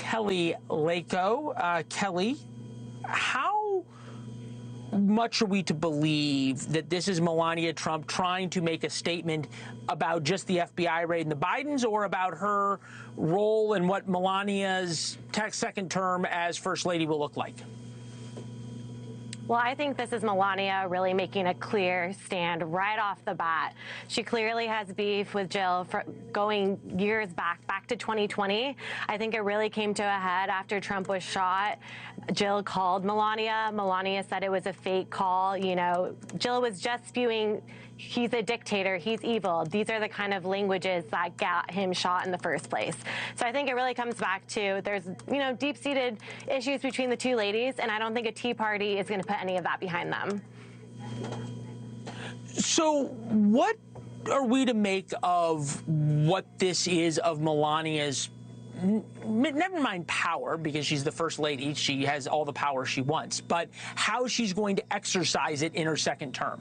Kelly Laco. Kelly, how much are we to believe that this is Melania Trump trying to make a statement about just the FBI raid and the Bidens, or about her role and what Melania's second term as First Lady will look like? Well, I think this is Melania really making a clear stand right off the bat. She clearly has beef with Jill for going years back to 2020. I think it really came to a head after Trump was shot. Jill called Melania. Melania said it was a fake call. You know, Jill was just spewing, he's a dictator, he's evil. These are the kind of languages that got him shot in the first place. So I think it really comes back to there's, you know, deep-seated issues between the two ladies, and I don't think a Tea Party is going to put any of that behind them. So what are we to make of what this is of Melania's, never mind power, because she's the First Lady, she has all the power she wants, but how she's going to exercise it in her second term?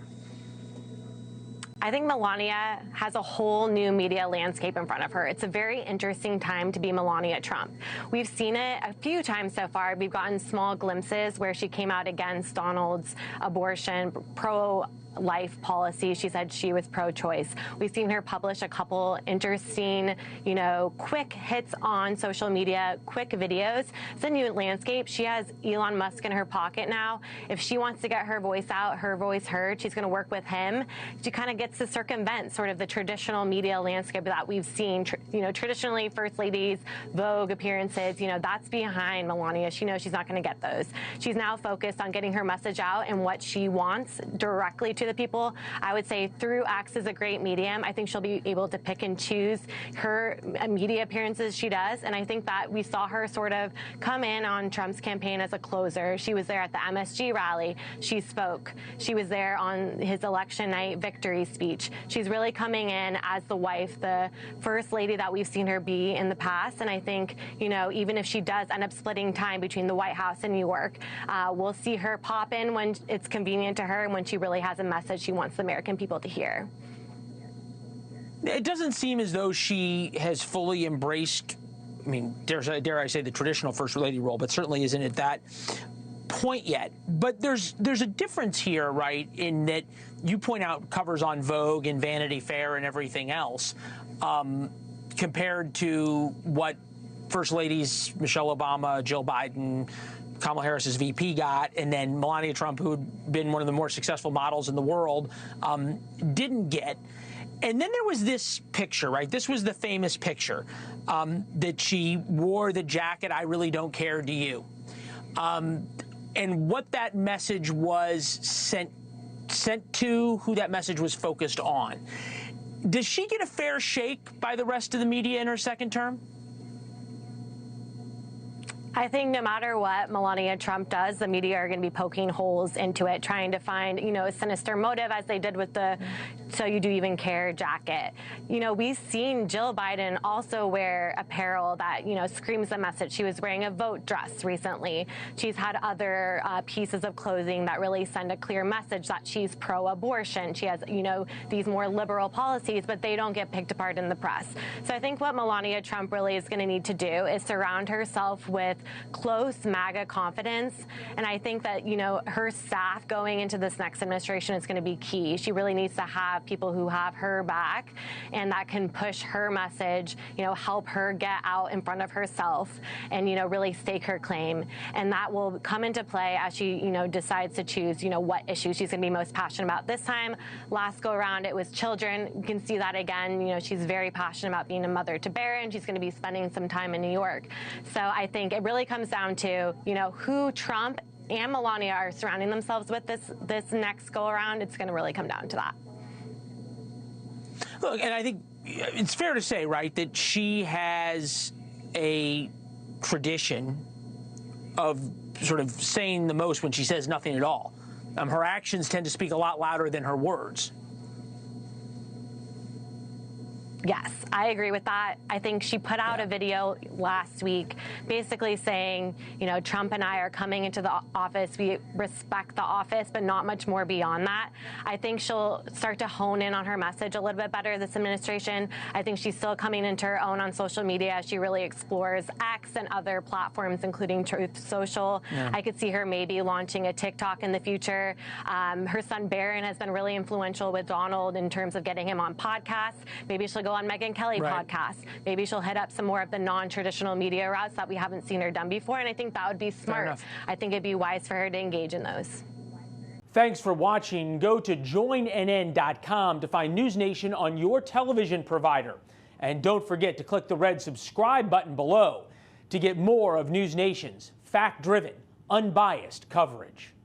I think Melania has a whole new media landscape in front of her. It's a very interesting time to be Melania Trump. We've seen it a few times so far. We've gotten small glimpses where she came out against Donald's abortion, pro-life policy. She said she was pro-choice. We've seen her publish a couple interesting, you know, quick hits on social media, quick videos. It's a new landscape. She has Elon Musk in her pocket now. If she wants to get her voice out, her voice heard, she's going to work with him. She kind of gets to circumvent sort of the traditional media landscape that we've seen. You know, traditionally, First Ladies, Vogue appearances, you know, that's behind Melania. She knows she's not going to get those. She's now focused on getting her message out and what she wants directly to the people. I would say through X is a great medium. I think she'll be able to pick and choose her media appearances she does. And I think that we saw her sort of come in on Trump's campaign as a closer. She was there at the MSG rally. She spoke. She was there on his election night victory speech. She's really coming in as the wife, the First Lady that we've seen her be in the past. And I think, you know, even if she does end up splitting time between the White House and New York, we'll see her pop in when it's convenient to her and when she really has a message she wants the American people to hear. It doesn't seem as though she has fully embraced, I mean, dare I say, the traditional First Lady role, but certainly isn't at that point yet. But there's a difference here, right, in that you point out covers on Vogue and Vanity Fair and everything else, compared to what First Ladies Michelle Obama, Jill Biden, Kamala Harris's VP got, and then Melania Trump, who had been one of the more successful models in the world, didn't get. And then there was this picture, right? This was the famous picture that she wore the jacket, "I really don't care, do you?" And what that message was sent to, who that message was focused on. Does she get a fair shake by the rest of the media in her second term? I think no matter what Melania Trump does, the media are going to be poking holes into it, trying to find, you know, a sinister motive, as they did with the "So You Do Even Care" jacket. You know, we've seen Jill Biden also wear apparel that, you know, screams a message. She was wearing a vote dress recently. She's had other pieces of clothing that really send a clear message that she's pro-abortion. She has, you know, these more liberal policies, but they don't get picked apart in the press. So I think what Melania Trump really is going to need to do is surround herself with close MAGA confidence. And I think that, you know, her staff going into this next administration is going to be key. She really needs to have people who have her back and that can push her message, you know, help her get out in front of herself and, you know, really stake her claim. And that will come into play as she, you know, decides to choose, you know, what issues she's going to be most passionate about. This time, last go around, it was children. You can see that again. You know, she's very passionate about being a mother to Barron. She's going to be spending some time in New York. So I think it really comes down to, you know, who Trump and Melania are surrounding themselves with this next go around. It's going to really come down to that. Look, and I think it's fair to say, right, that she has a tradition of sort of saying the most when she says nothing at all. Her actions tend to speak a lot louder than her words. Yes, I agree with that. I think she put out a video last week basically saying, you know, Trump and I are coming into the office. We respect the office, but not much more beyond that. I think she'll start to hone in on her message a little bit better this administration. I think she's still coming into her own on social media. She really explores X and other platforms, including Truth Social. I could see her maybe launching a TikTok in the future. Her son Barron has been really influential with Donald in terms of getting him on podcasts. Maybe she'll go on Megyn Kelly podcast. Maybe she'll hit up some more of the non-traditional media routes that we haven't seen her done before, and I think that would be smart. I think it'd be wise for her to engage in those. Thanks for watching. Go to joinnn.com to find NewsNation on your television provider. And don't forget to click the red subscribe button below to get more of NewsNation's fact-driven, unbiased coverage.